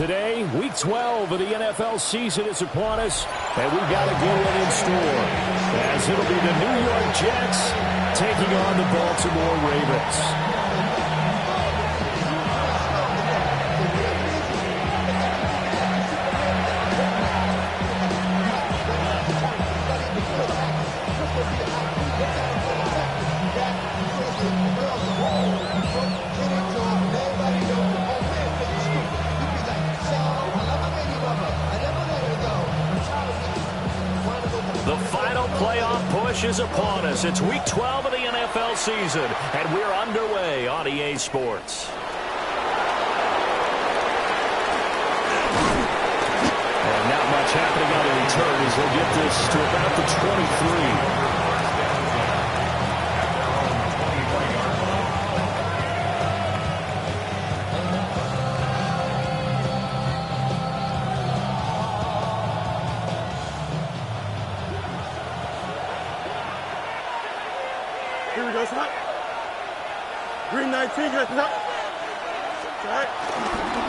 Today, Week 12 of the NFL season is upon us, and we've got a good one in store, as it'll be the New York Jets taking on the Baltimore Ravens. The final playoff push is upon us. It's Week 12 of the NFL season, and we're underway on EA Sports. And not much happening on the return as they'll get this to about the 23. Here we go, it's hot. Green 19, it's hot. Right.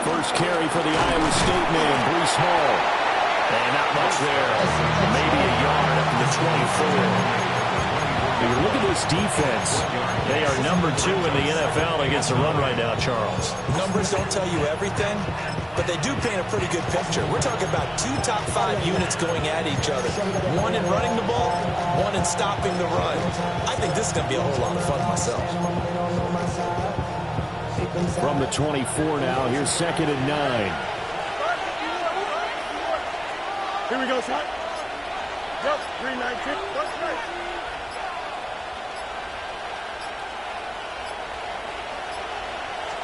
First carry for the Iowa State man, Breece Hall. And not much there. Maybe a yard up to the 24. If you look at this defense, they are number 2 in the NFL against the run right now, Charles. Numbers don't tell you everything, but they do paint a pretty good picture. We're talking about 2 top 5 units going at each other. One in running the ball, one in stopping the run. I think this is going to be a whole lot of fun myself. From the 24 now, here's 2nd and 9. Here we go, son. Go, green 19. Go straight.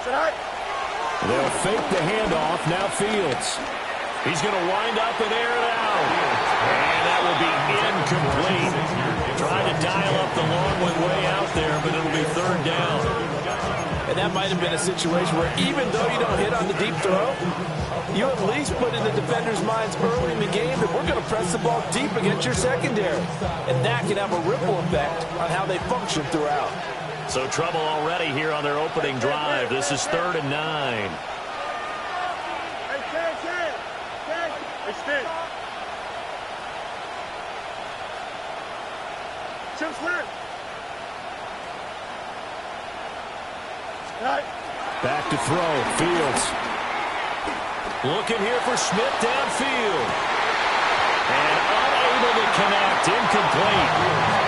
Sit high. They'll fake the handoff. Now Fields. He's going to wind up and air it out. And that will be incomplete. Trying to dial up the long one way out there, but it'll be 3rd down. And that might have been a situation where even though you don't hit on the deep throw, you at least put in the defender's minds early in the game that we're going to press the ball deep against your secondary. And that can have a ripple effect on how they function throughout. So trouble already here on their opening drive. This is 3rd and 9. Hey, Ken. Extend. Chip Swift. Right. Back to throw. Fields. Looking here for Smith downfield. And unable to connect. Incomplete.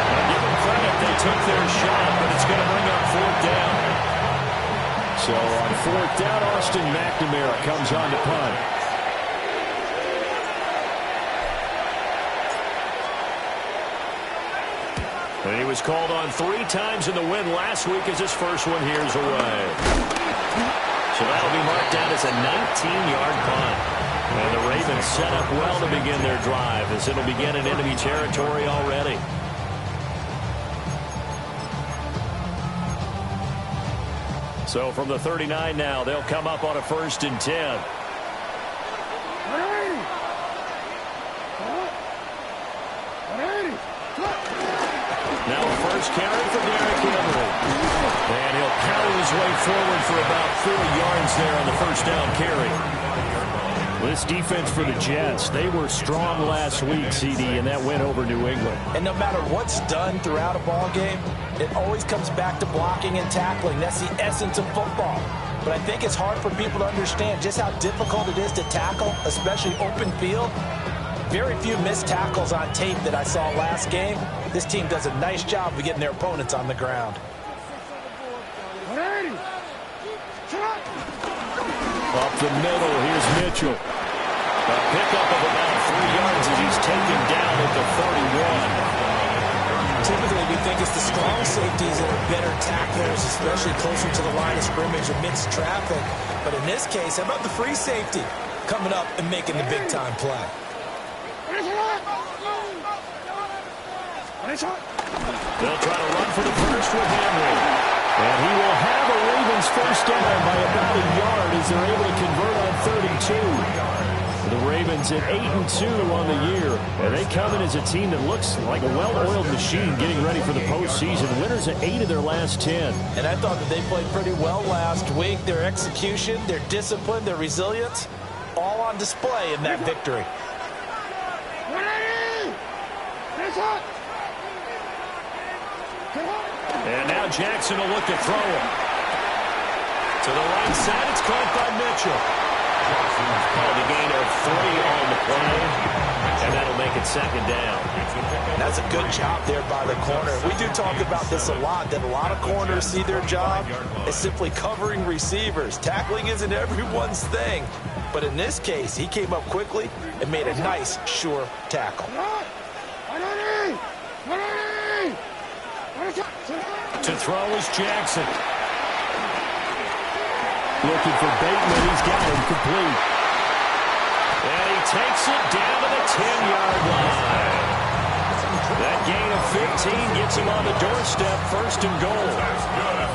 Now give them credit. They took their shot, but it's going to bring up 4th down. So on 4th down, Austin McNamara comes on to punt. And he was called on 3 times in the win last week as his first one here's away. So that'll be marked down as a 19-yard punt. And the Ravens set up well to begin their drive as it'll begin in enemy territory already. So from the 39 now, they'll come up on a 1st and 10. Now a first carry for Derrick Henry. And he'll power his way forward for about 4 yards there on the 1st down carry. This defense for the Jets, they were strong last week, CD, and that went over New England. And no matter what's done throughout a ball game, it always comes back to blocking and tackling. That's the essence of football. But I think it's hard for people to understand just how difficult it is to tackle, especially open field. Very few missed tackles on tape that I saw last game. This team does a nice job of getting their opponents on the ground. Up the middle, here's Mitchell. A pickup of about 3 yards as he's taken down at the 31. Typically, we think it's the strong safeties that are better tacklers, especially closer to the line of scrimmage amidst traffic. But in this case, how about the free safety coming up and making the big-time play? They'll try to run for the first with Henry. And he will have a Ravens first down by about a yard as they're able to convert on 32. The Ravens at 8-2 on the year. And they come in as a team that looks like a well-oiled machine getting ready for the postseason. Winners at 8 of their last 10. And I thought that they played pretty well last week. Their execution, their discipline, their resilience, all on display in that victory. And now Jackson will look to throw it. To the right side, it's caught by Mitchell. Called a gain of 3 on the play, and that'll make it second down. That's a good job there by the corner. We do talk about this a lot, that a lot of corners see their job as simply covering receivers. Tackling isn't everyone's thing. But in this case, he came up quickly and made a nice, sure tackle. To throw is Jackson. Looking for Bateman. He's got him complete. And he takes it down to the 10-yard line. That gain of 15 gets him on the doorstep, first and goal.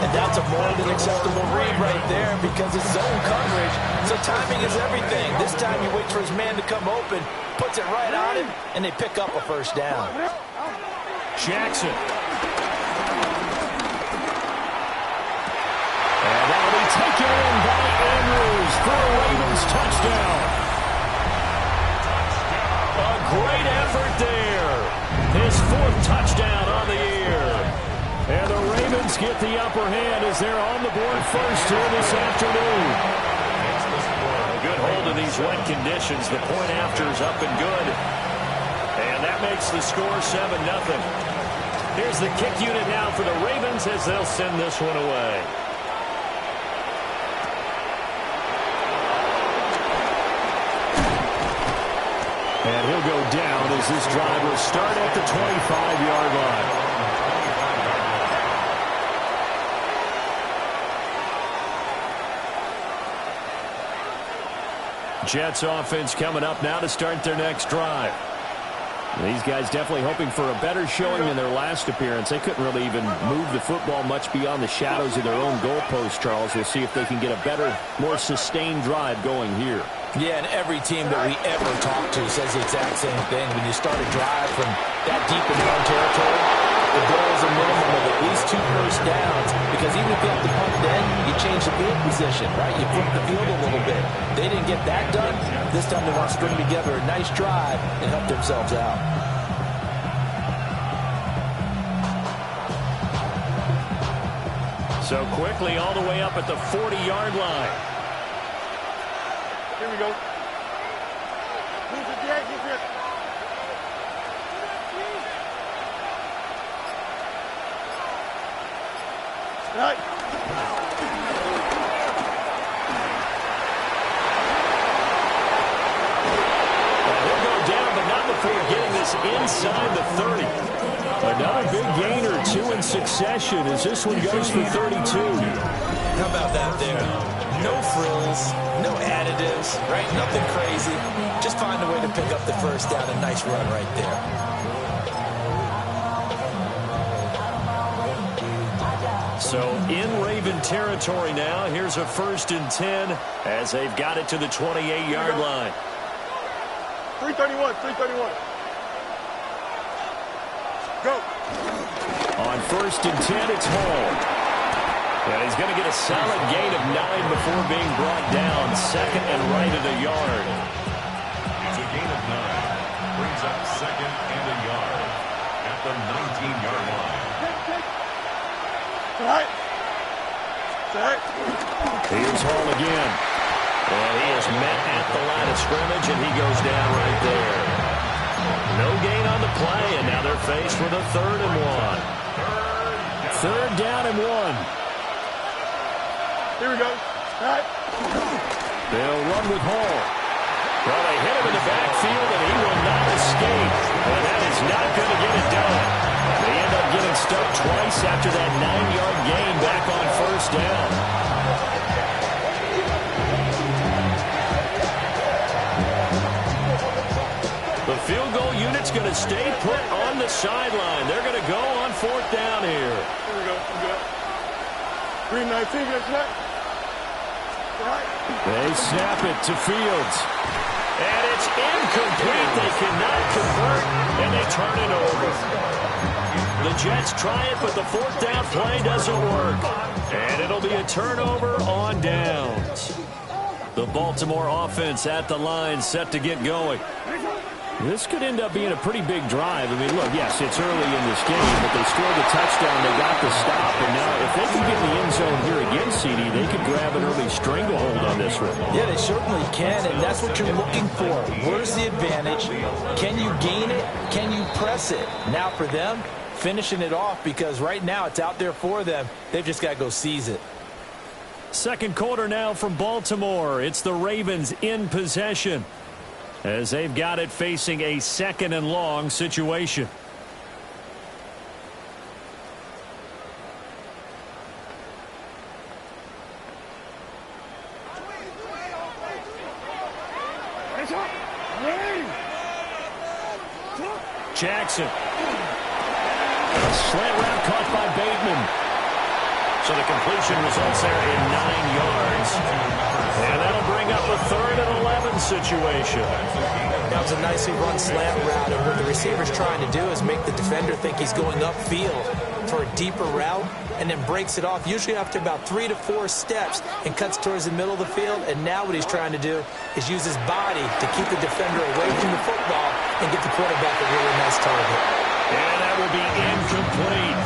And that's a more than acceptable read right there because it's zone coverage, so timing is everything. This time he waits for his man to come open, puts it right on him, and they pick up a first down. Jackson. And that'll be taken in by Andrews for a Ravens touchdown. A great effort there. His 4th touchdown on the year. And the Ravens get the upper hand as they're on the board first here this afternoon. A good hold of these wet conditions. The point after is up and good. And that makes the score 7-0. Here's the kick unit now for the Ravens as they'll send this one away. And he'll go down as this drive will start at the 25-yard line. Jets offense coming up now to start their next drive. These guys definitely hoping for a better showing than their last appearance. They couldn't really even move the football much beyond the shadows of their own goalpost, Charles. We'll see if they can get a better, more sustained drive going here. Yeah, and every team that we ever talk to says the exact same thing. When you start a drive from that deep in their own territory, the goal is a minimum of at least 2 first downs, because even if you have to punt then, you change the field position, right? You flip the field a little bit. They didn't get that done. This time they want to string together a nice drive and help themselves out. So quickly all the way up at the 40-yard line. Here we go. Move it, Jack, move it. Right. He'll go down, but not before getting this inside the 30. Another big gainer, 2 in succession as this one goes for 32. How about that there? No frills, no additives, right? Nothing crazy. Just find a way to pick up the first down. A nice run right there. So in Raven territory now, here's a 1st and 10 as they've got it to the 28-yard line. 331, 331. Go. On 1st and 10, it's Hall. And he's going to get a solid gain of 9 before being brought down. 2nd and right at a yard. It's a gain of 9. Brings up 2nd and a yard at the 19-yard line. Right. Set. Here's Hall again. And he is met at the line of scrimmage, and he goes down right there. No gain on the play, and now they're faced with a 3rd and 1. 3rd down and 1. Here we go. Right. They'll run with Hall. Well, they hit him in the backfield, and he will not escape. And that is not going to get it done. They end up getting stuck twice after that 9-yard gain back on 1st down. The field goal unit's going to stay put on the sideline. They're going to go on 4th down here. Here we go. Green 19, get set. Right. They snap it to Fields. And it's incomplete. They cannot convert, and they turn it over. The Jets try it, but the 4th down play doesn't work. And it'll be a turnover on downs. The Baltimore offense at the line, set to get going. This could end up being a pretty big drive. I mean, look, yes, it's early in this game, but they scored the touchdown. They got the stop. And now if they can get in the end zone here again, CD, they could grab an early stranglehold on this one. Yeah, they certainly can, and that's what you're looking for. Where's the advantage? Can you gain it? Can you press it? Now for them, finishing it off, because right now it's out there for them. They've just got to go seize it. Second quarter now from Baltimore. It's the Ravens in possession, as they've got it facing a 2nd and long situation. Jackson. A slant route caught by Bateman. So the completion results there in 9 yards. And that'll bring up a 3rd and 11 situation. That was a nicely run slant route, and what the receiver's trying to do is make the defender think he's going upfield for a deeper route, and then breaks it off, usually after about 3 to 4 steps, and cuts towards the middle of the field. And now what he's trying to do is use his body to keep the defender away from the football and get the quarterback a really nice target. And that will be incomplete.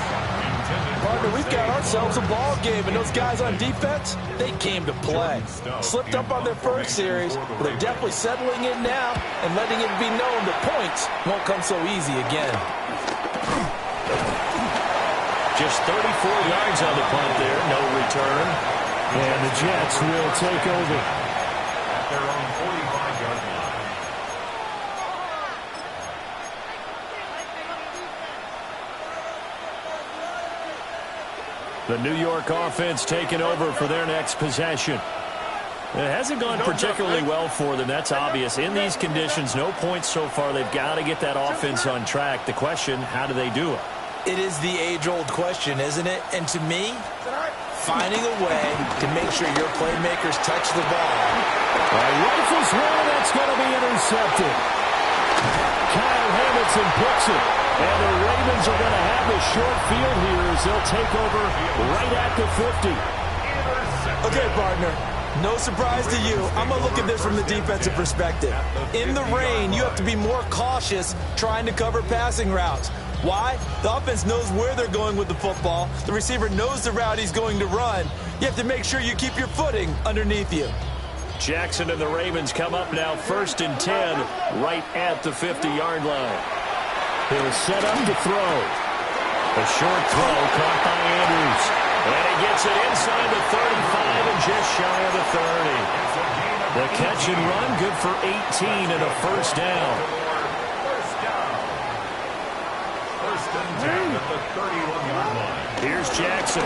Partner, we've got ourselves a ball game, and those guys on defense, they came to play. Slipped up on their first series, but they're definitely settling in now and letting it be known that points won't come so easy again. Just 34 yards on the punt there, no return. And the Jets will take over. At their own 45-yard line. The New York offense taking over for their next possession. It hasn't gone particularly well for them, that's obvious. In these conditions, no points so far. They've got to get that offense on track. The question, how do they do it? It is the age-old question, isn't it? And to me, finding a way to make sure your playmakers touch the ball. Rifles one, that's going to be intercepted. Kyle Hamilton picks it. And the Ravens are going to have the short field here as they'll take over right at the 50. Okay, partner. No surprise to you. I'm going to look at this from the defensive perspective. In the rain, you have to be more cautious trying to cover passing routes. Why? The offense knows where they're going with the football. The receiver knows the route he's going to run. You have to make sure you keep your footing underneath you. Jackson and the Ravens come up now 1st and 10 right at the 50-yard line. He'll set up to throw. A short throw caught by Andrews. And he gets it inside the 35 and just shy of the 30. The catch and run good for 18 and a first down. First and 10 at the 31-yard line. Here's Jackson.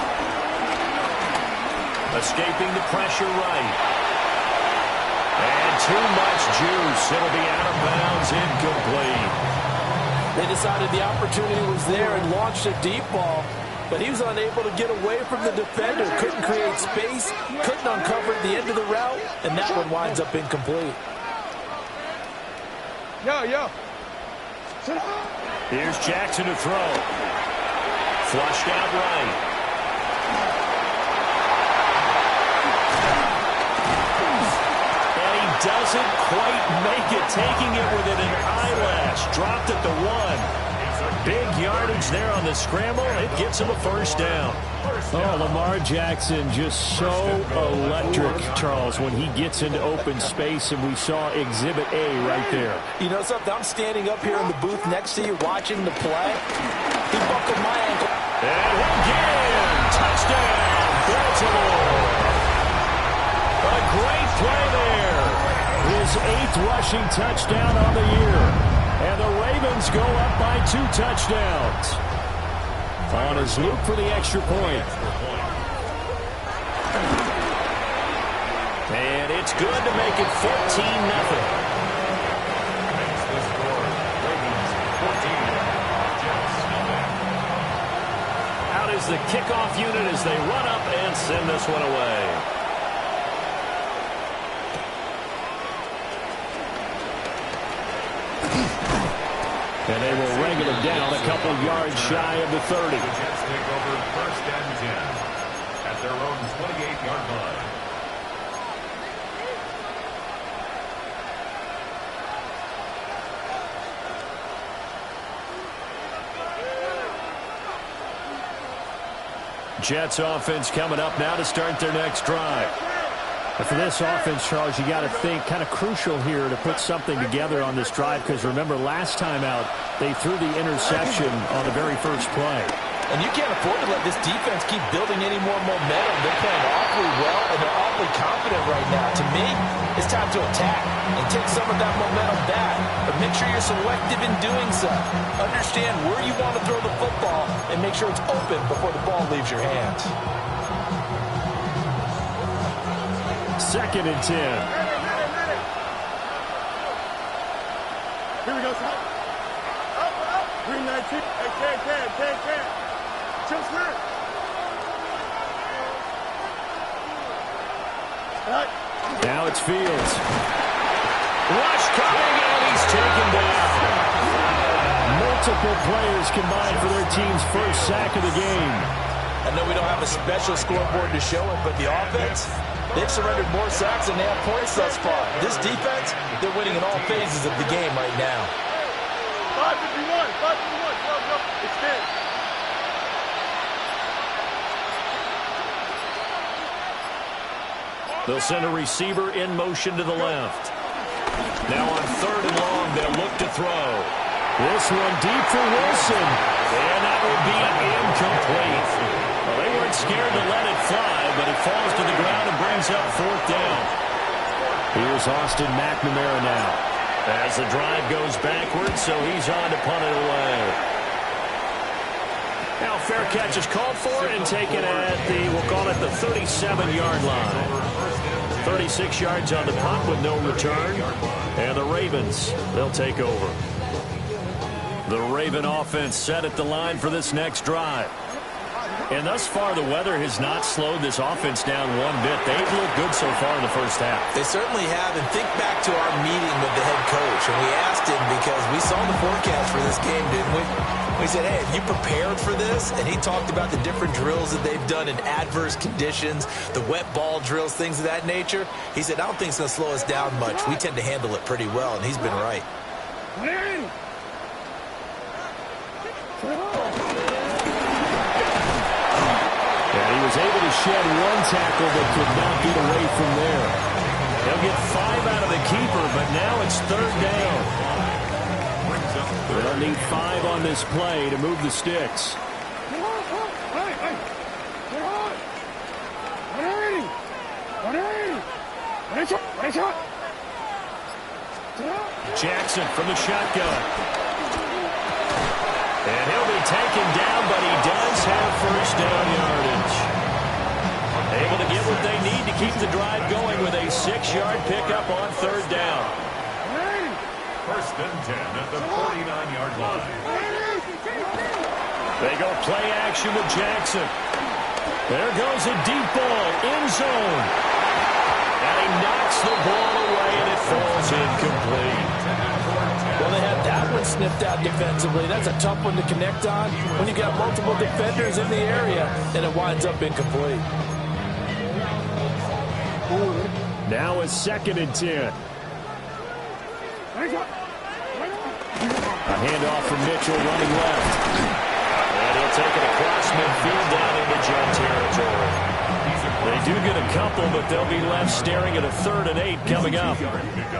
Escaping the pressure right. And too much juice. It'll be out of bounds, incomplete. They decided the opportunity was there and launched a deep ball, but he was unable to get away from the defender. Couldn't create space, couldn't uncover the end of the route, and that one winds up incomplete. Yo. Here's Jackson to throw. Flushed out right. And he doesn't quite make it, taking it within an eyelash. Dropped at the 1. Big yardage there on the scramble. It gets him a first down. Oh, Lamar Jackson just so electric, Charles, when he gets into open space, and we saw Exhibit A right there. You know something? I'm standing up here in the booth next to you watching the play. He buckled my ankle. And again, touchdown, Baltimore. A great play there. His 8th rushing touchdown on the year. And the Ravens go up by 2 touchdowns. On his loop for the extra point. And it's good to make it 14-0. Makes the score. Ravens 14. Jets nothing. Out is the kickoff unit as they run up and send this one away. And they will wrangle him down a couple yards shy of the 30. The Jets take over 1st and 10 at their own 28-yard line. Jets offense coming up now to start their next drive. And for this offense, Charles, you got to think kind of crucial here to put something together on this drive, because remember last time out they threw the interception on the very first play. And you can't afford to let this defense keep building any more momentum. They're playing awfully well, and they're awfully confident right now. To me, it's time to attack and take some of that momentum back. But make sure you're selective in doing so. Understand where you want to throw the football and make sure it's open before the ball leaves your hands. 2nd and 10. Here we go, son. Green 19. Hey, Cam. Chill, snap. Now it's Fields. Rush coming, and he's taken down. Multiple players combined for their team's first sack of the game. I know we don't have a special scoreboard to show it, but the offense, they've surrendered more sacks than they have points thus far. This defense, they're winning in all phases of the game right now. 551. Go. Extend. They'll send a receiver in motion to the left. Now on 3rd and long, they'll look to throw. This one deep for Wilson. And that will be incomplete. Well, they weren't scared to let it fly, but it falls to the ground and brings up 4th down. Here's Austin McNamara now. As the drive goes backwards, so he's on to punt it away. Now fair catch is called for and taken at we'll call it the 37-yard line. 36 yards on the punt with no return. And the Ravens, they'll take over. The Raven offense set at the line for this next drive. And thus far, the weather has not slowed this offense down one bit. They've looked good so far in the first half. They certainly have. And think back to our meeting with the head coach. And we asked him, because we saw the forecast for this game, didn't we? We said, hey, have you prepared for this? And he talked about the different drills that they've done in adverse conditions, the wet ball drills, things of that nature. He said, I don't think it's going to slow us down much. We tend to handle it pretty well, and he's been right. And he was able to shed one tackle but could not get away from there. They'll get 5 out of the keeper, but now it's 3rd down. They'll need 5 on this play to move the sticks. Jackson from the shotgun. And he'll be taken down, but he does have first down yardage. Able to get what they need to keep the drive going with a 6-yard pickup on 3rd down. 1st and 10 at the 49-yard line. They go play action with Jackson. There goes a deep ball, end zone. And he knocks the ball away, and it falls incomplete. Well, they had that one sniffed out defensively. That's a tough one to connect on when you got multiple defenders in the area, and it winds up incomplete. Now a 2nd and 10. A handoff from Mitchell running left. And he'll take it across midfield down into Jet territory. They do get a couple, but they'll be left staring at a 3rd and 8 coming up.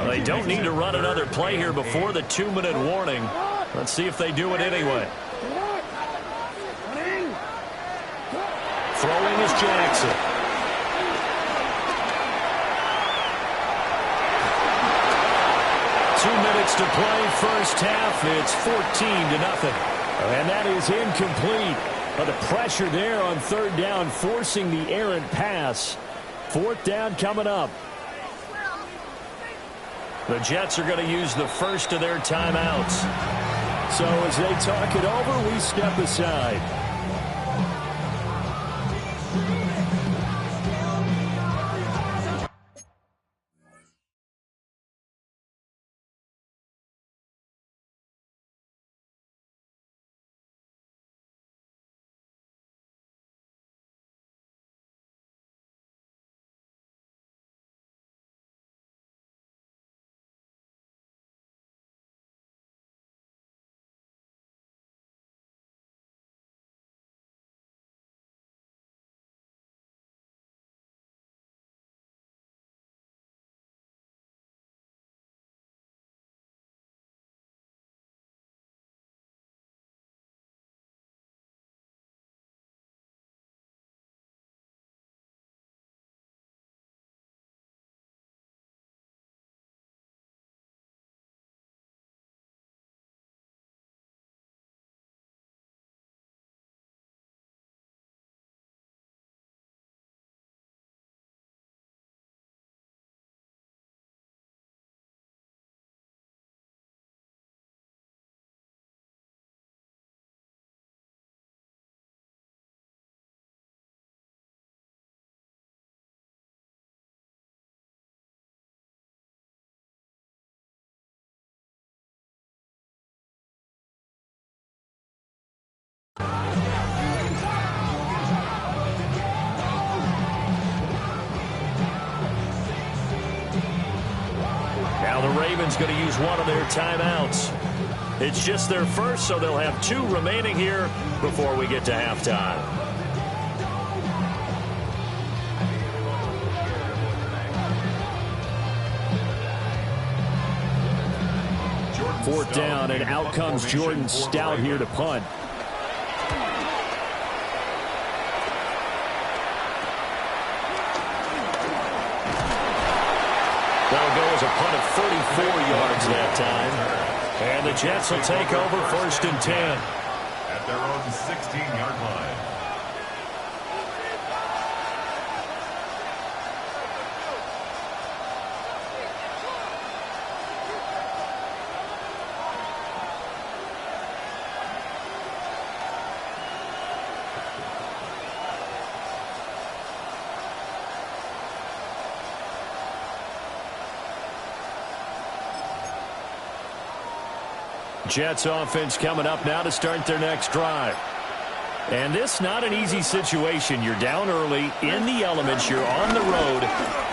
They don't need to run another play here before the 2-minute warning. Let's see if they do it anyway. Throwing is Jackson. Minutes to play first half. It's 14-0. And that is incomplete. But the pressure there on 3rd down, forcing the errant pass. 4th down coming up. The Jets are going to use the first of their timeouts. So as they talk it over, we step aside. the Ravens going to use one of their timeouts. It's just their first, so they'll have 2 remaining here before we get to halftime. Fourth down, and out comes Jordan Stout here to punt. That'll go as a punt of 34 yards that time. And the Jets will take over 1st and 10. At their own 16-yard line. Jets offense coming up now to start their next drive. And this not an easy situation. You're down early, in the elements, you're on the road.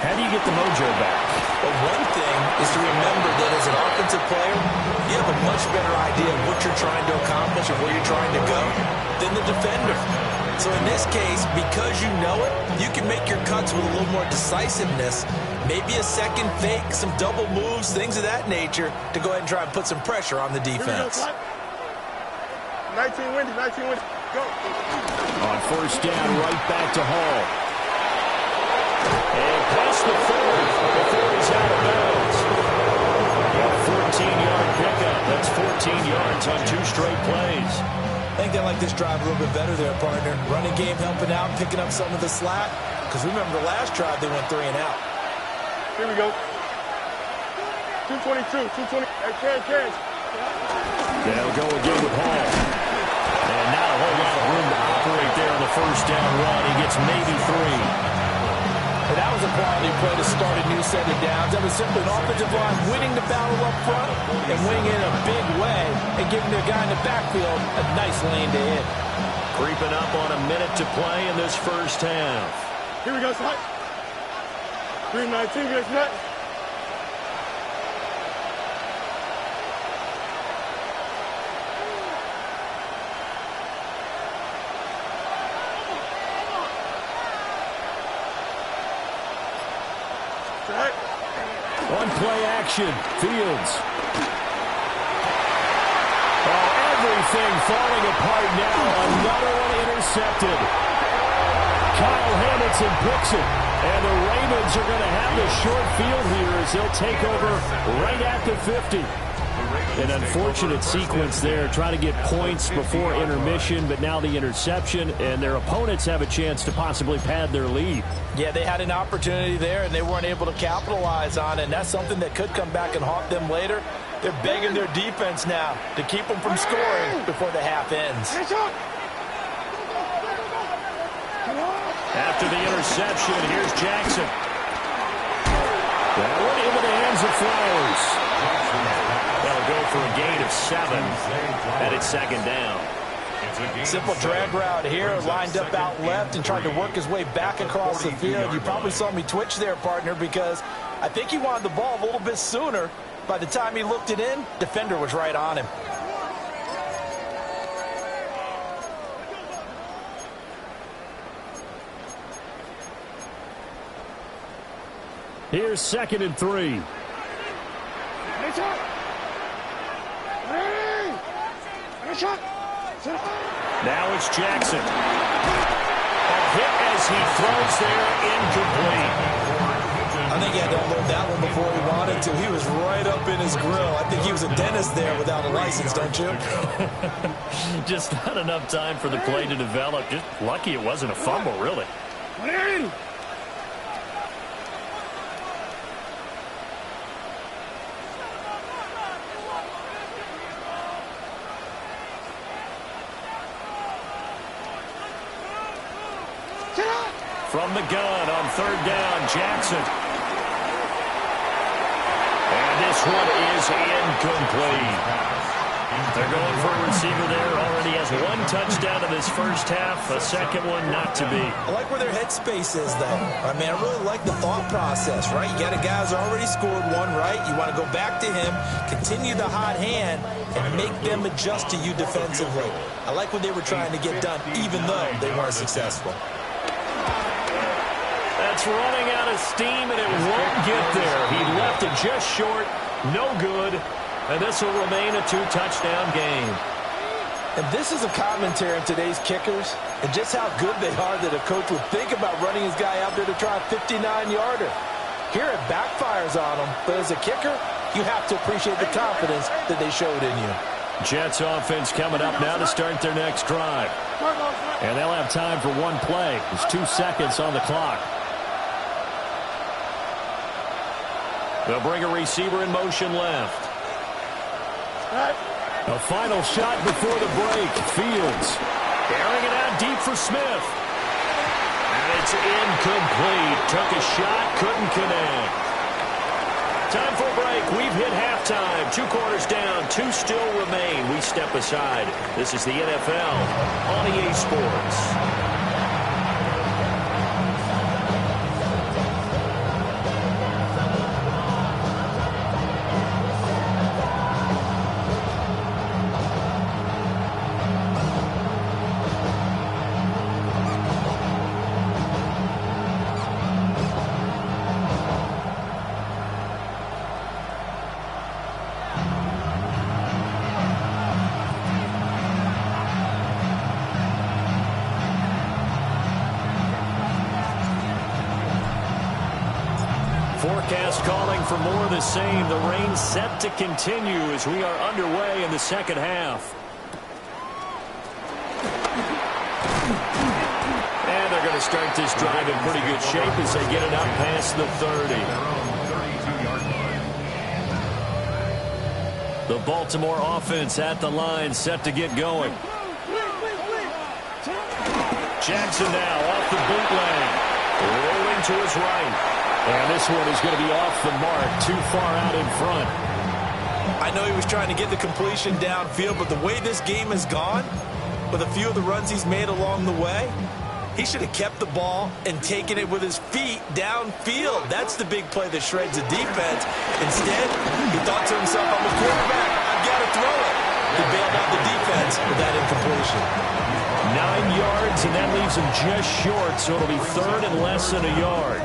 How do you get the mojo back? Well, one thing is to remember that as an offensive player, you have a much better idea of what you're trying to accomplish and where you're trying to go than the defender. So in this case, because you know it, you can make your cuts with a little more decisiveness. Maybe a second fake, some double moves, things of that nature to go ahead and try and put some pressure on the defense. 19 windy, 19 windy. Go. On 1st down, right back to Hall. And past the 40 before he's out of bounds. A 14-yard pickup. That's 14 yards on 2 straight plays. I think they like this drive a little bit better there, partner. Running game helping out, picking up some of the slack. Because remember the last drive, they went 3 and out. Here we go. 222, 220. Hey, catch. They'll go again with Hall. And not a whole lot of room to operate there on the 1st down run. He gets maybe 3. And that was a quality play to start a new set of downs. That was simply an offensive line winning the battle up front and winning in a big way and giving their guy in the backfield a nice lane to hit. Creeping up on a minute to play in this first half. Here we go, slide. 319, get snap. On play action, Fields. Oh, everything falling apart now. Another one intercepted. Kyle Hamilton picks it. And the Ravens are going to have the short field here as they'll take over right at the 50. An unfortunate sequence there, trying to get points before intermission, but now the interception, and their opponents have a chance to possibly pad their lead. Yeah, they had an opportunity there, and they weren't able to capitalize on it, and that's something that could come back and haunt them later. They're begging their defense now to keep them from scoring before the half ends. After the interception, here's Jackson. That one into the hands of Flowers. That'll go for a gain of 7, and it's 2nd down. Simple drag route here, lined up out left and tried to work his way back across the field. You probably saw me twitch there, partner, because I think he wanted the ball a little bit sooner. By the time he looked it in, defender was right on him. Here's 2nd and 3. Now it's Jackson. A hit as he throws there, incomplete. I think he had to unload that one before he wanted to. He was right up in his grill. I think he was a dentist there without a license, don't you? Just not enough time for the play to develop. Just lucky it wasn't a fumble, really. From the gun on 3rd down, Jackson. And this one is incomplete. They're going for a receiver there. Already has one touchdown in this first half. A second one not to be. I like where their headspace is, though. I mean, I really like the thought process, right? You got a guy who's already scored one, right? You want to go back to him, continue the hot hand, and make them adjust to you defensively. I like what they were trying to get done, even though they weren't successful. That's running out of steam, and it won't get there. He left it just short. No good. And this will remain a two-touchdown game. And this is a commentary on today's kickers and just how good they are that a coach would think about running his guy out there to try a 59-yarder. Here it backfires on him, but as a kicker, you have to appreciate the confidence that they showed in you. Jets offense coming up now to start their next drive. And they'll have time for one play. There's 2 seconds on the clock. They'll bring a receiver in motion left. A final shot before the break. Fields airing it out deep for Smith. And it's incomplete. Took a shot, couldn't connect. Time for a break. We've hit halftime. 2 quarters down, 2 still remain. We step aside. This is the NFL on EA Sports. Forecast calling for more of the same. The rain set to continue as we are underway in the second half. And they're going to start this drive in pretty good shape as they get it up past the 30. The Baltimore offense at the line, set to get going. Jackson now off the bootleg. Rolling to his right. And this one is going to be off the mark, too far out in front. I know he was trying to get the completion downfield, but the way this game has gone, with a few of the runs he's made along the way, he should have kept the ball and taken it with his feet downfield. That's the big play that shreds the defense. Instead, he thought to himself, I'm a quarterback, I've got to throw it. He bailed out the defense with that incompletion. 9 yards, and that leaves him just short, so it'll be third and less than a yard.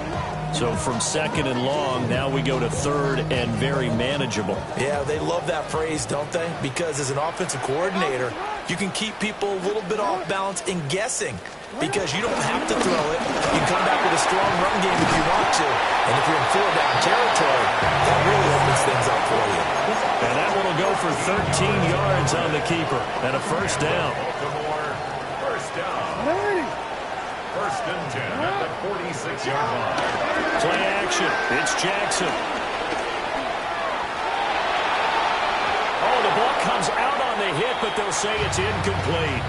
So from second and long, now we go to third and very manageable. Yeah, they love that phrase, don't they? Because as an offensive coordinator, you can keep people a little bit off balance and guessing because you don't have to throw it. You can come back with a strong run game if you want to. And if you're in 4-down territory, that really opens things up for you. And that one will go for 13 yards on the keeper and a first down. First down. First and 10 at the 46-yard line. Play action. It's Jackson. Oh, the ball comes out on the hit, but they'll say it's incomplete.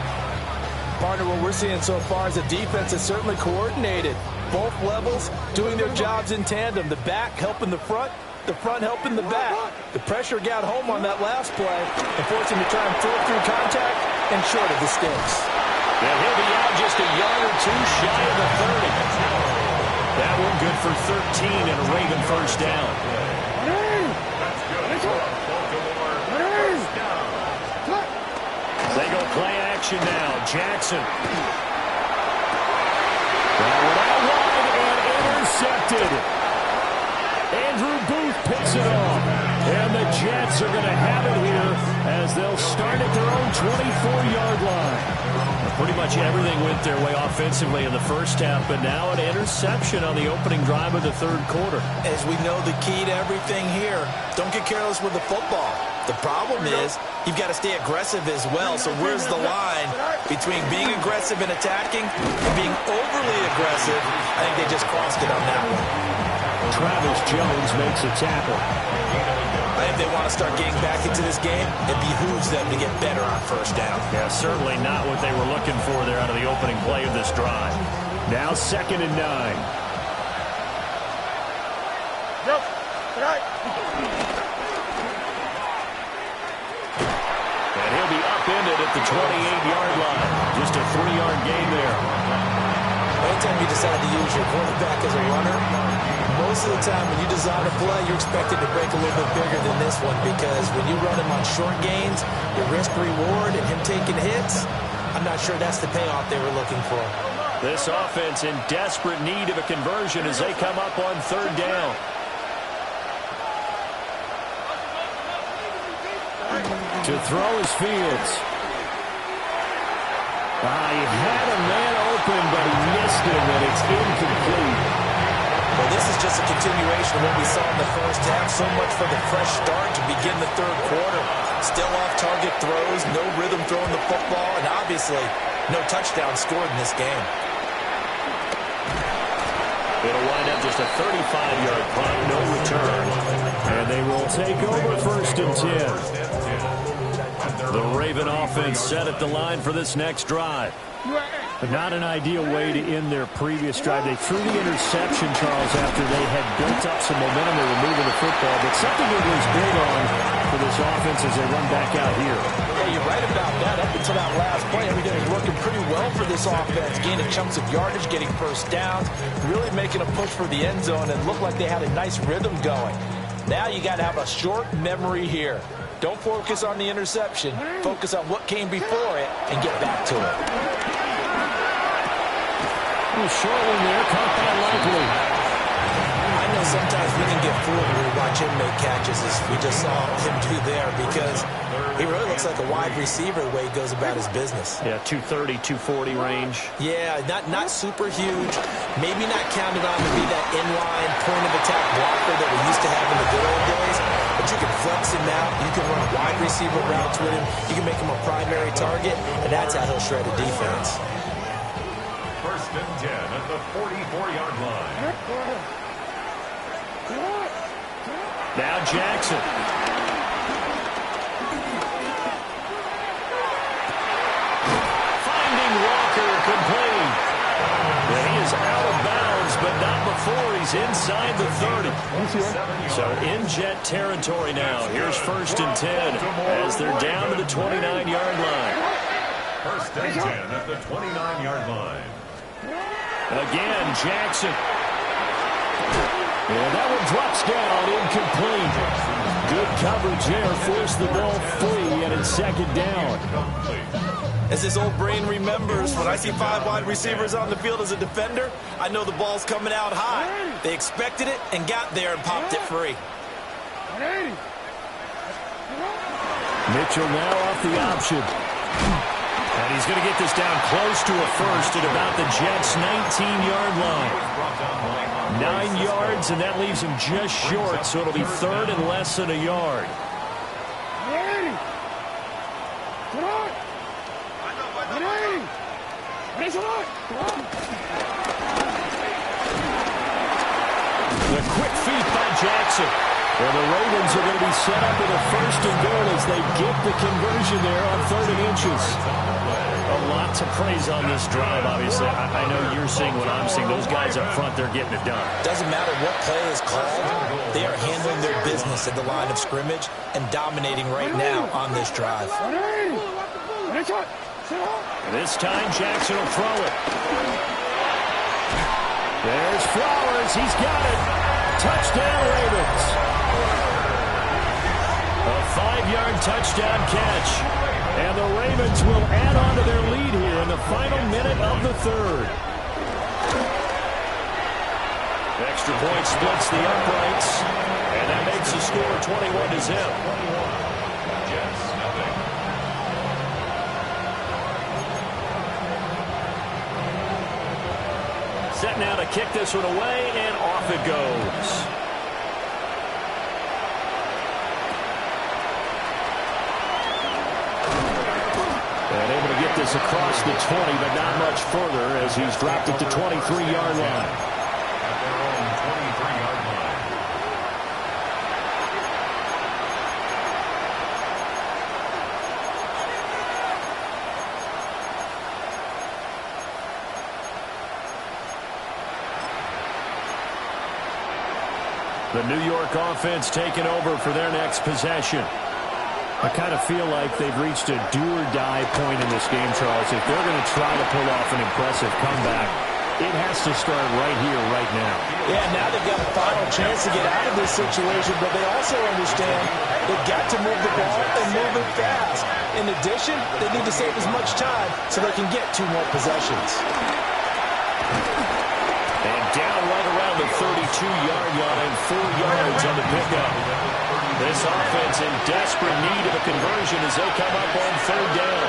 Partner, what we're seeing so far is the defense is certainly coordinated. Both levels doing their jobs in tandem. The back helping the front helping the back. The pressure got home on that last play and forced him to try and throw through contact and short of the sticks. And he'll be out just a yard or two shy of the 30. That one good for 13 and a Raven first down. They go play action now. Jackson. That one out wide and intercepted. Andrew Booth picks it off. And the Jets are going to have it here as they'll start at their own 24-yard line. Pretty much everything went their way offensively in the first half, but now an interception on the opening drive of the third quarter. As we know, the key to everything here, don't get careless with the football. The problem is you've got to stay aggressive as well. So where's the line between being aggressive and attacking and being overly aggressive? I think they just crossed it on that one. Travis Jones makes a tackle. I think they want to start getting back into this game. It behooves them to get better on first down. Yeah, certainly not what they were looking for there out of the opening play of this drive. Now 2nd and 9. ended at the 28-yard line. Just a 3-yard gain there. Anytime you decide to use your quarterback as a runner, most of the time when you design a play, you're expected to break a little bit bigger than this one, because when you run him on short gains, your risk-reward and him taking hits, I'm not sure that's the payoff they were looking for. This offense in desperate need of a conversion as they come up on 3rd down. To throw is Fields. He had a man open, but he missed him, and it's incomplete. Well, this is just a continuation of what we saw in the first half. So much for the fresh start to begin the 3rd quarter. Still off-target throws, no rhythm throwing the football, and obviously no touchdown scored in this game. It'll wind up just a 35-yard punt, no return. And they will take over 1st and 10. The Raven offense set at the line for this next drive. But not an ideal way to end their previous drive. They threw the interception, Charles, after they had built up some momentum. They were moving the football, but something to lose big on for this offense as they run back out here. Yeah, you're right about that. Up until that last play, everything was working pretty well for this offense. Gaining chunks of yardage, getting first downs, really making a push for the end zone, and looked like they had a nice rhythm going. Now you got to have a short memory here. Don't focus on the interception. Focus on what came before it and get back to it. Short one there, caught by Likely. I know sometimes we can get fooled when we watch him make catches, as we just saw him do there, because he really looks like a wide receiver the way he goes about his business. Yeah, 230, 240 range. Yeah, not super huge. Maybe not counted on to be that inline point-of-attack blocker that we used to have in the good old days. But you can flex him out. You can run wide receiver routes with him. You can make him a primary target, and that's how he'll shred a defense. 1st and 10 at the 44-yard line. Now Jackson. Finding Walker, complete. And he is out of bounds, but not before he's inside the 30. So in Jet territory now. Here's 1st and 10 as they're down to the 29-yard line. 1st and 10 at the 29-yard line. Again, Jackson. And that one drops down, incomplete. Good coverage there, forced the ball free, and it's 2nd down. As his old brain remembers, when I see 5 wide receivers on the field as a defender, I know the ball's coming out high. They expected it and got there and popped it free. Mitchell now off the option. And he's going to get this down close to a first at about the Jets' 19-yard line. 9 yards, and that leaves him just short, so it'll be 3rd and less than a yard. The quick feet by Jackson. Well, the Ravens are going to be set up with a 1st and goal as they get the conversion there on 3rd and inches. A lot to praise on this drive, obviously. I know you're seeing what I'm seeing. Those guys up front, they're getting it done. Doesn't matter what play is called. They are handling their business at the line of scrimmage and dominating right now on this drive. This time, Jackson will throw it. There's Flowers. He's got it. Touchdown, Ravens. A 5-yard touchdown catch. And the Ravens will add on to their lead here in the final minute of the 3rd. Extra point splits the uprights. And that makes the score 21-0. Jets, nothing. Set now to kick this one away, and off it goes. And able to get this across the 20, but not much further as he's dropped at the 23-yard line. At their own 23-yard line. The New York offense taking over for their next possession. I kind of feel like they've reached a do-or-die point in this game, Charles. If they're going to try to pull off an impressive comeback, it has to start right here, right now. Yeah, now they've got a final chance to get out of this situation, but they also understand they've got to move the ball and move it fast. In addition, they need to save as much time so they can get 2 more possessions. And down right around the 32-yard line, 4 yards on the pickup. This offense in desperate need of a conversion as they come up on 3rd down.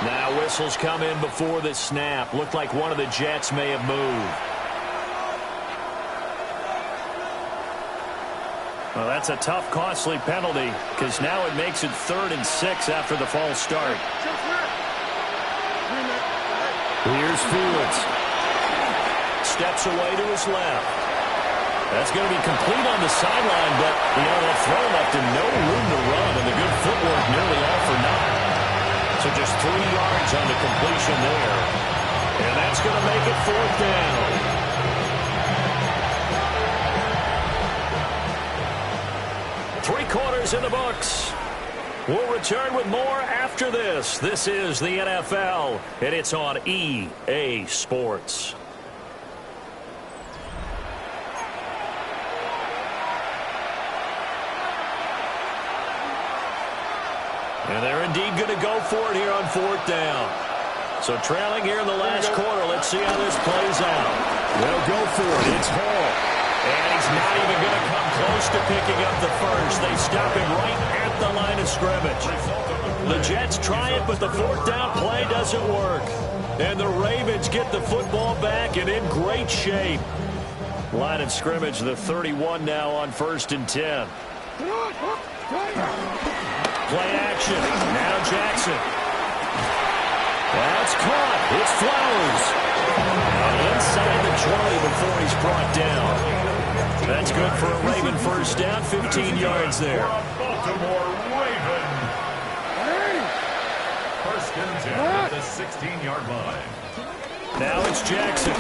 Now whistles come in before the snap. Looked like one of the Jets may have moved. Well, that's a tough, costly penalty because now it makes it 3rd and 6 after the false start. Here's Fields. Steps away to his left. That's going to be complete on the sideline, but, that throw left him no room to run, and the good footwork nearly all for naught. So just 3 yards on the completion there. And that's going to make it 4th down. Three-quarters in the books. We'll return with more after this. This is the NFL, and it's on EA Sports. And they're indeed going to go for it here on 4th down. So trailing here in the last quarter. Let's see how this plays out. They'll go for it. It's Hall. And he's not even going to come close to picking up the first. They stop him right at the line of scrimmage. The Jets try it, but the 4th down play doesn't work. And the Ravens get the football back and in great shape. Line of scrimmage, the 31 now on 1st and 10. Play action. Now Jackson. That's caught. It's Flowers. And inside the 20 before he's brought down. That's good for a Raven first down. 15 yards there. Baltimore Ravens. 1st and 10 at the 16-yard line. Now it's Jackson.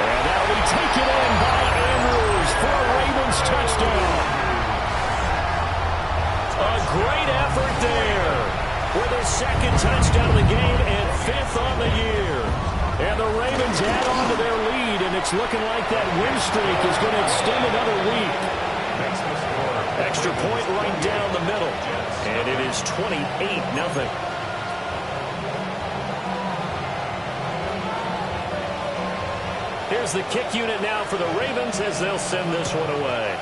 And that'll be taken in by Andrews for a Ravens touchdown. A great effort there with his 2nd touchdown of the game and 5th on the year. And the Ravens add on to their lead, and it's looking like that win streak is going to extend another week. Extra point right down the middle, and it is 28-0. Here's the kick unit now for the Ravens as they'll send this one away.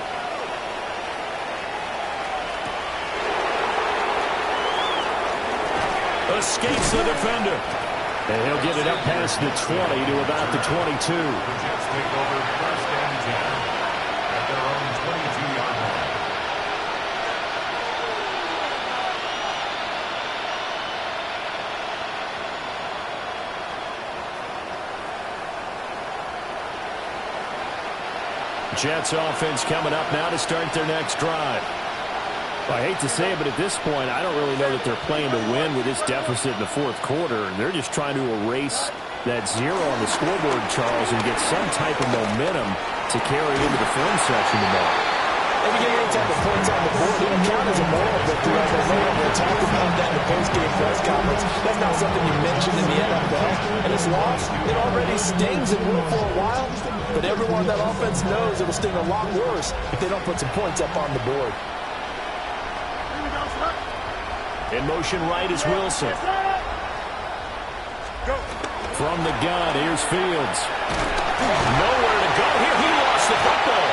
Escapes the defender. And he'll get it up past the 20 to about the 22. The Jets take over 1st and 10 at their own 22-yard line. Jets offense coming up now to start their next drive. I hate to say it, but at this point, I don't really know that they're playing to win with this deficit in the 4th quarter. They're just trying to erase that 0 on the scoreboard, Charles, and get some type of momentum to carry into the film section tomorrow. If you get any type of points on the board, it will count as a moral victory. As I know we'll talk about that in the post-game press conference. That's not something you mentioned in the NFL. And this loss, it already stings. It will for a while. But everyone on that offense knows it will sting a lot worse if they don't put some points up on the board. In motion right is Wilson. From the gun, here's Fields. Nowhere to go here. He lost the football.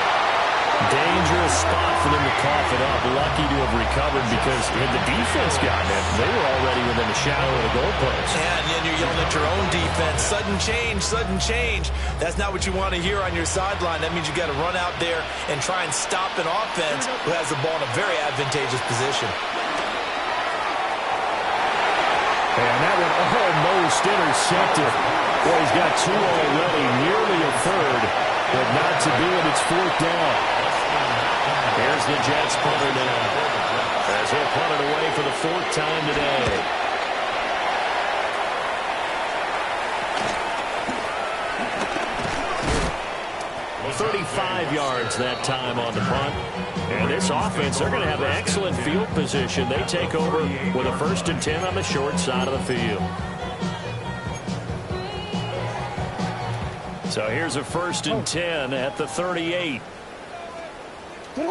Dangerous spot for them to cough it up. Lucky to have recovered because had the defense gotten it, they were already within a shadow of the goalpost. Yeah, and then you're yelling at your own defense. Sudden change, sudden change. That's not what you want to hear on your sideline. That means you got to run out there and try and stop an offense who has the ball in a very advantageous position. And that one almost intercepted. Boy, he's got 2 already, nearly a 3rd, but not to be, and it's 4th down. Here's the Jets punter now, as he'll punt it away for the 4th time today. 35 yards that time on the punt. And this offense, they're going to have excellent field position. They take over with a 1st and 10 on the short side of the field. So here's a 1st and 10 at the 38. The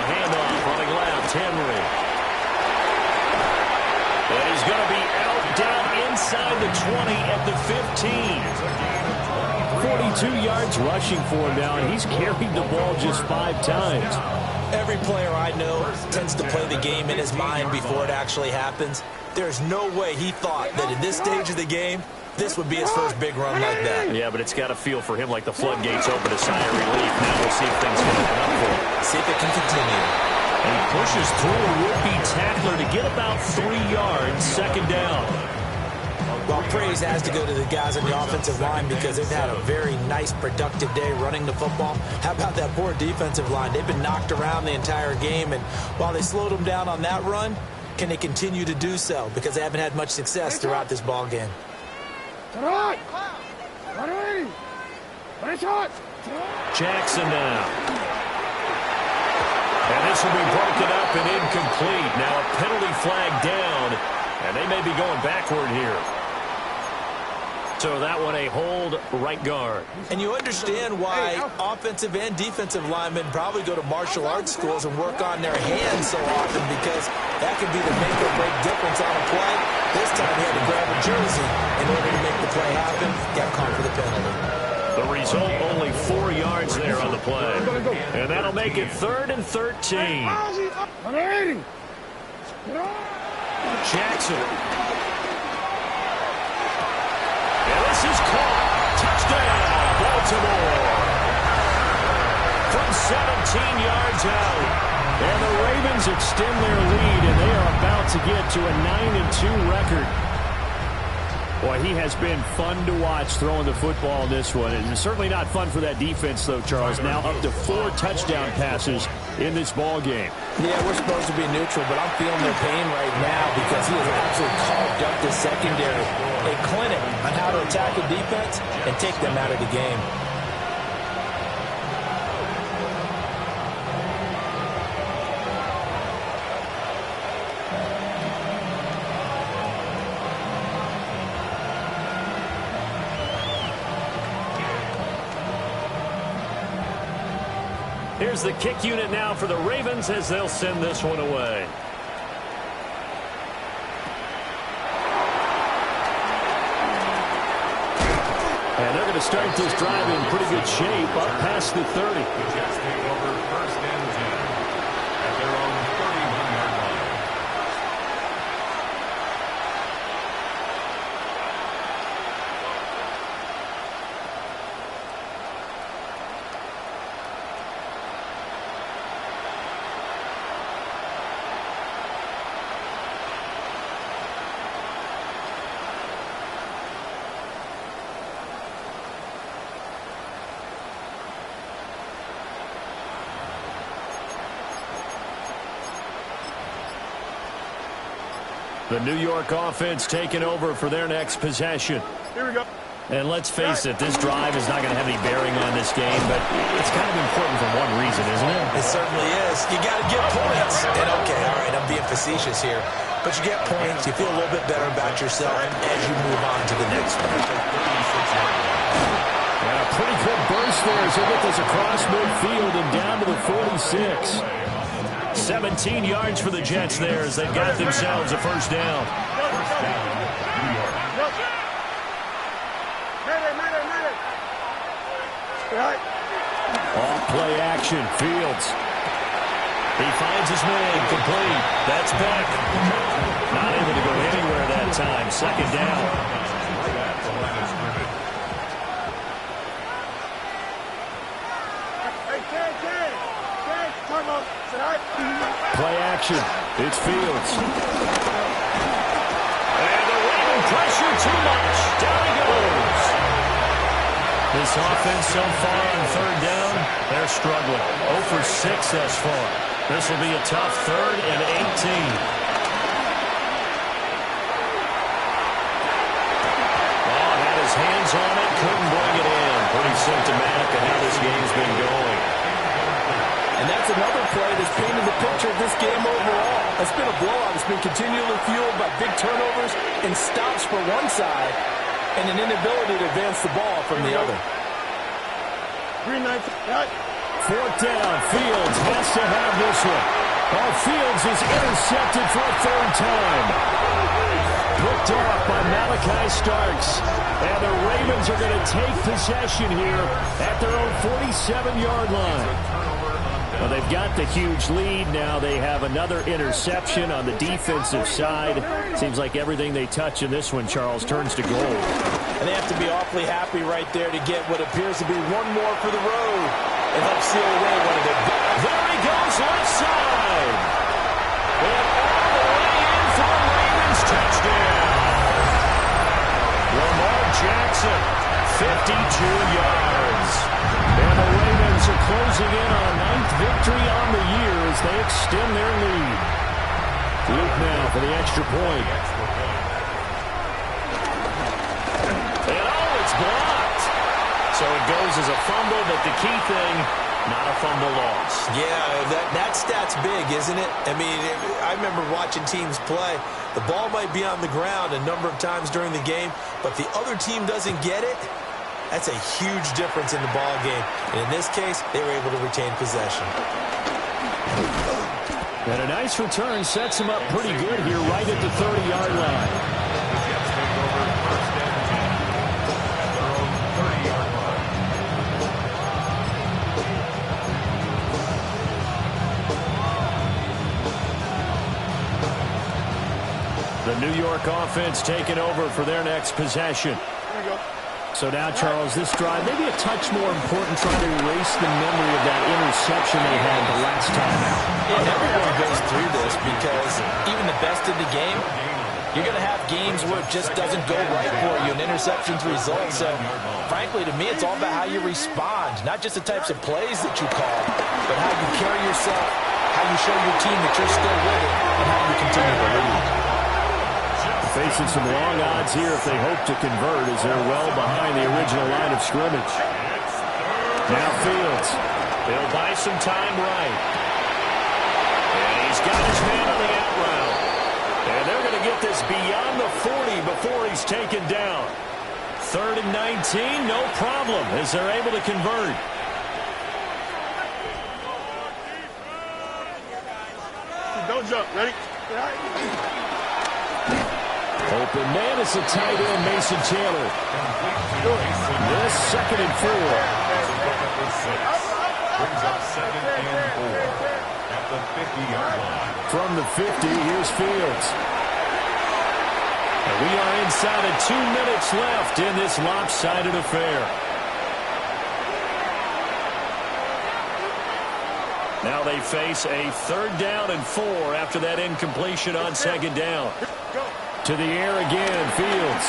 handoff running left, Henry. And he's going to be out down inside the 20 at the 15. 42 yards rushing for him now, and he's carried the ball just 5 times. Every player I know tends to play the game in his mind before it actually happens. There's no way he thought that in this stage of the game, this would be his first big run like that. Yeah, but it's got to feel for him like the floodgates open, a sigh of relief. Now we'll see if things can open up for him. See if it can continue. And he pushes through a would-be tackler to get about 3 yards, 2nd down. Well, praise has to go to the guys on the offensive line because they've had a very nice, productive day running the football. How about that poor defensive line? They've been knocked around the entire game, and while they slowed them down on that run, can they continue to do so? Because they haven't had much success throughout this ball game. Jackson now. And this will be broken up and incomplete. Now a penalty flag down, and they may be going backward here. So that one a hold right guard. And you understand why offensive and defensive linemen probably go to martial arts schools and work on their hands so often, because that could be the make or break difference on a play. This time he had to grab a jersey in order to make the play happen. Got caught for the penalty. The result, only 4 yards there on the play. And that'll make it 3rd and 13. Jackson. And this is caught. Touchdown, Baltimore. From 17 yards out. And the Ravens extend their lead, and they are about to get to a 9-2 record. Boy, he has been fun to watch throwing the football in this one. It's certainly not fun for that defense, though, Charles. Now up to 4 touchdown passes in this ball game. Yeah, we're supposed to be neutral, but I'm feeling their pain right now because he has absolutely carved up this secondary. A clinic on how to attack a defense and take them out of the game. Here's the kick unit now for the Ravens as they'll send this one away. And they're going to start this drive in pretty good shape up past the 30. The Jets take over 1st and 10 at their own 31-yard line. The New York offense taking over for their next possession. Here we go. And let's face it, this drive is not going to have any bearing on this game, but it's kind of important for one reason, isn't it? It certainly is. You got to get points. And okay, all right, I'm being facetious here. But you get points, you feel a little bit better about yourself as you move on to the next one. And a pretty good burst there as they get this across midfield and down to the 46. 17 yards for the Jets there as they've got themselves a 1st down. Off play action, Fields. He finds his man, complete. That's Beck. Not able to go anywhere that time. 2nd down. Play action. It's Fields. And the Raven pressure too much. Down he goes. This offense so far on 3rd down, they're struggling. 0 for 6 thus far. This will be a tough 3rd and 18. Oh, had his hands on it, couldn't bring symptomatic of how this game's been going. And that's another play that's painted the picture of this game overall. It's been a blowout. It's been continually fueled by big turnovers and stops for one side and an inability to advance the ball from the other. Green 19. Fourth down. Fields has to have this one. Fields is intercepted for a third time. Picked off by Malachi Starks. And the Ravens are going to take possession here at their own 47-yard line. Well, they've got the huge lead. Now they have another interception on the defensive side. Seems like everything they touch in this one, Charles, turns to gold. And they have to be awfully happy right there to get what appears to be one more for the road and help seal away one of their... There he goes, left side. And all the way in for the Ravens touchdown. Lamar Jackson, 52 yards. And the Ravens are closing in on a 9th victory on the year as they extend their lead. Luke now for the extra point. And it's blocked. So it goes as a fumble, but the key thing, not a fumble loss. Yeah, that stat's big, isn't it? I mean, I remember watching teams play. The ball might be on the ground a number of times during the game, but the other team doesn't get it. That's a huge difference in the ball game. And in this case, they were able to retain possession. And a nice return sets him up pretty good here right at the 30-yard line. Jets take over first and 10 at their own 30-yard line. The New York offense taking over for their next possession. Here we go. So now, Charles, this drive, maybe a touch more important trying to erase the memory of that interception they had the last time out. And everyone goes through this because even the best in the game, you're going to have games where it just doesn't go right for you, and interceptions result. So, frankly, to me, it's all about how you respond, not just the types of plays that you call, but how you carry yourself, how you show your team that you're still with it, and how you continue to lead. Facing some long odds here if they hope to convert as they're well behind the original line of scrimmage. Now Fields. He'll buy some time right. And he's got his man on the out route. And they're going to get this beyond the 40 before he's taken down. 3rd and 19, no problem as they're able to convert. Don't jump. Ready? Open man, it's a tight end, Mason Taylor. This 2nd and 4. Brings up 2nd and 4 at the 50-yard line. From the 50, here's Fields. And we are inside of 2 minutes left in this lopsided affair. Now they face a 3rd down and 4 after that incompletion on 2nd down. To the air again, Fields.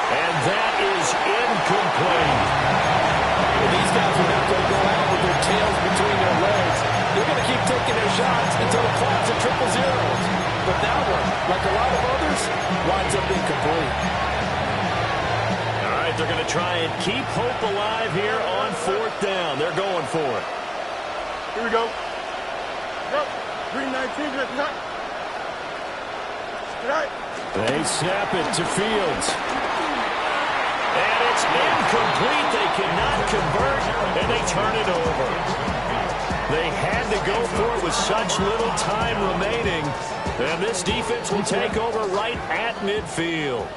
And that is incomplete. Well, these guys are not going to go out with their tails between their legs. They're going to keep taking their shots until it clocks at 000. But that one, like a lot of others, winds up incomplete. All right, they're going to try and keep hope alive here on 4th down. They're going for it. Here we go. Go. Green 19. They snap it to Fields. And it's incomplete. They cannot convert, and they turn it over. They had to go for it with such little time remaining. And this defense will take over right at midfield.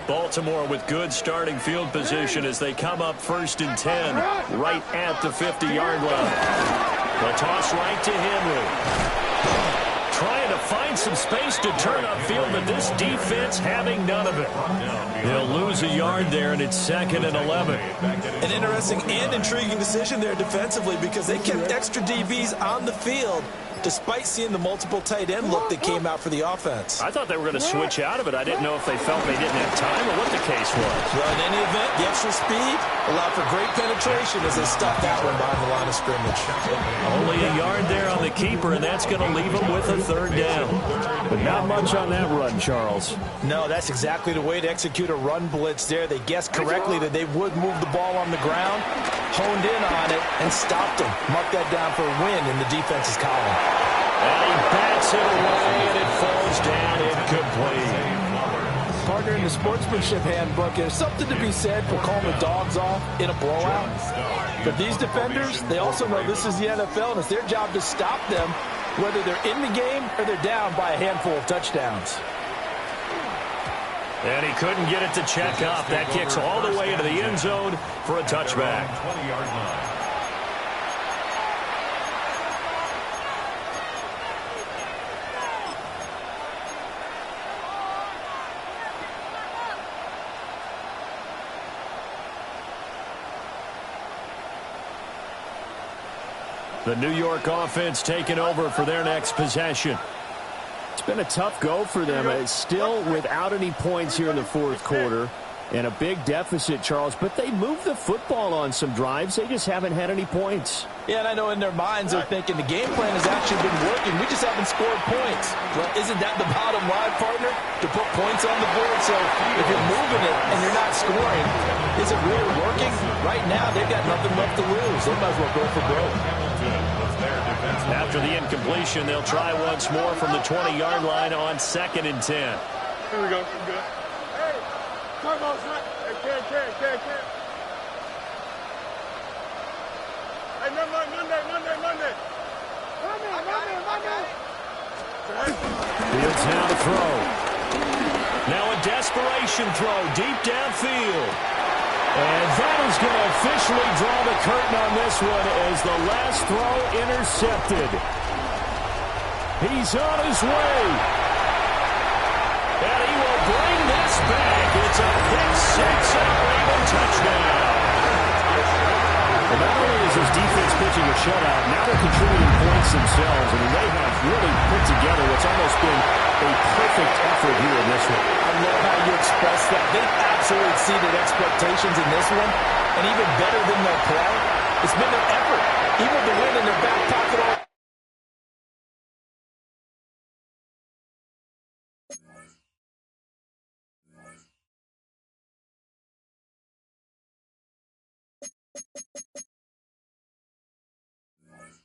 Baltimore with good starting field position as they come up 1st and 10 right at the 50-yard line. The toss right to Henry. Trying to find some space to turn upfield, but this defense having none of it. They'll lose a yard there, and it's 2nd and 11. An interesting and intriguing decision there defensively because they kept extra DBs on the field despite seeing the multiple tight end look that came out for the offense. I thought they were going to switch out of it. I didn't know if they felt they didn't have time or what the case was. Well, in any event, the extra speed allowed for great penetration as they stuffed that one behind the line of scrimmage. Only a yard there on the keeper, and that's going to leave them with a 3rd down. them. But not much on that run, Charles. No, that's exactly the way to execute a run blitz there. They guessed correctly that they would move the ball on the ground, honed in on it, and stopped them. Mark that down for a win in the defense's column. And he bats it away, and it falls down incomplete. Partner, in the sportsmanship handbook, there's something to be said for calling the dogs off in a blowout. But these defenders, they also know this is the NFL, and it's their job to stop them, whether they're in the game or they're down by a handful of touchdowns. And he couldn't get it to check up. That kicks all the way into the end zone for a touchback. 20-yard line. The New York offense taking over for their next possession. It's been a tough go for them. It's still without any points here in the fourth quarter. And a big deficit, Charles. But they moved the football on some drives. They just haven't had any points. Yeah, and I know in their minds they're thinking the game plan has actually been working. We just haven't scored points. Well, isn't that the bottom line, partner? To put points on the board. So if you're moving it and you're not scoring, is it really working? Right now, they've got nothing left to lose. They might as well go for broke. After the incompletion, they'll try once more from the 20-yard line on 2nd and 10. Here we go. Good. Hey, come on, son. Hey, can't. Hey, Monday. Fields now to throw. Now a desperation throw deep downfield. And that is going to officially draw the curtain on this one as the last throw intercepted. He's on his way. And he will bring this back. It's a pick six and a Raven touchdown. And not only is his defense pitching a shutout, now they're contributing points themselves. I mean, they have really put together what's almost been a perfect effort here in this one. I love how you express that. They've absolutely exceeded expectations in this one. And even better than their play, it's been their effort. Even the win in their back pocket all.